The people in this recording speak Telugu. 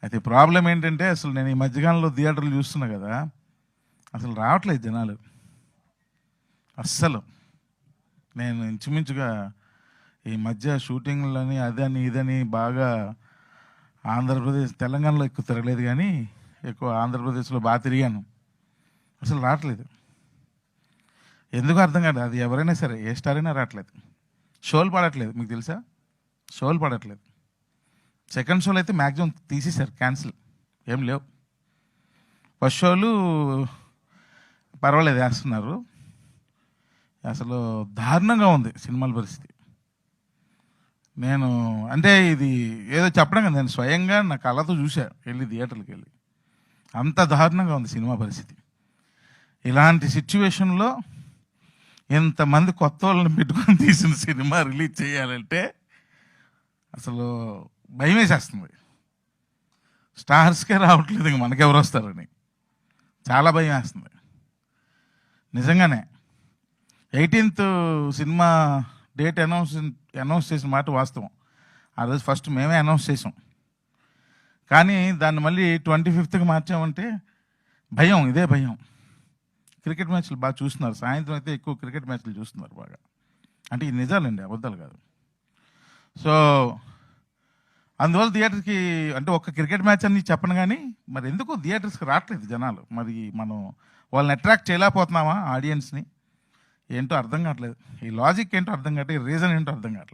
అయితే ప్రాబ్లం ఏంటంటే అసలు నేను ఈ మధ్యకాలంలో థియేటర్లు చూస్తున్నా కదా, అసలు రావట్లేదు జనాలు అస్సలు. నేను ఇంచుమించుగా ఈ మధ్య షూటింగ్లని అదని ఇదని బాగా ఆంధ్రప్రదేశ్ తెలంగాణలో ఎక్కువ తిరగలేదు, కానీ ఎక్కువ ఆంధ్రప్రదేశ్లో బాగా తిరిగాను. అసలు రావట్లేదు, ఎందుకు అర్థం కాదు. అది ఎవరైనా సరే ఏ స్టార్ అయినా రావట్లేదు. షోలు పడట్లేదు, మీకు తెలుసా? షోలు పడట్లేదు. సెకండ్ షోలు అయితే మ్యాక్సిమం తీసేశారు, క్యాన్సిల్, ఏం లేవు. ఫస్ట్ షోలు పర్వాలేదు వేస్తున్నారు. అసలు దారుణంగా ఉంది సినిమాల పరిస్థితి. నేను అంటే ఇది ఏదో చెప్పడం కదా, నేను స్వయంగా నా కళ్ళతో చూసా వెళ్ళి థియేటర్కి వెళ్ళి. అంత దారుణంగా ఉంది సినిమా పరిస్థితి. ఇలాంటి సిచ్యువేషన్లో ఇంతమంది కొత్త వాళ్ళని పెట్టుకొని తీసిన సినిమా రిలీజ్ చేయాలంటే అసలు భయం వేసేస్తుంది. స్టార్స్కే రావట్లేదు, ఇంక మనకెవరు వస్తారని చాలా భయం వేస్తుంది నిజంగానే. 18th సినిమా డేట్ అనౌన్స్ చేసిన మాట వాస్తవం. ఆ రోజు ఫస్ట్ మేమే అనౌన్స్ చేసాం, కానీ దాన్ని మళ్ళీ 25th మార్చామంటే భయం, ఇదే భయం. క్రికెట్ మ్యాచ్లు బాగా చూస్తున్నారు, సాయంత్రం అయితే ఎక్కువ క్రికెట్ మ్యాచ్లు చూస్తున్నారు బాగా. అంటే ఇది నిజాలండి, అబద్ధాలు కాదు. సో అందువల్ల థియేటర్కి అంటే ఒక్క క్రికెట్ మ్యాచ్ అని చెప్పను, కానీ మరి ఎందుకు థియేటర్స్కి రావట్లేదు జనాలు? మరి మనం వాళ్ళని అట్రాక్ట్ చేయలేకపోతున్నామా ఆడియన్స్ని? ఏంటో అర్థం కావట్లేదు. ఈ లాజిక్ ఏంటో అర్థం కావట్లేదు, రీజన్ ఏంటో అర్థం కావట్లేదు.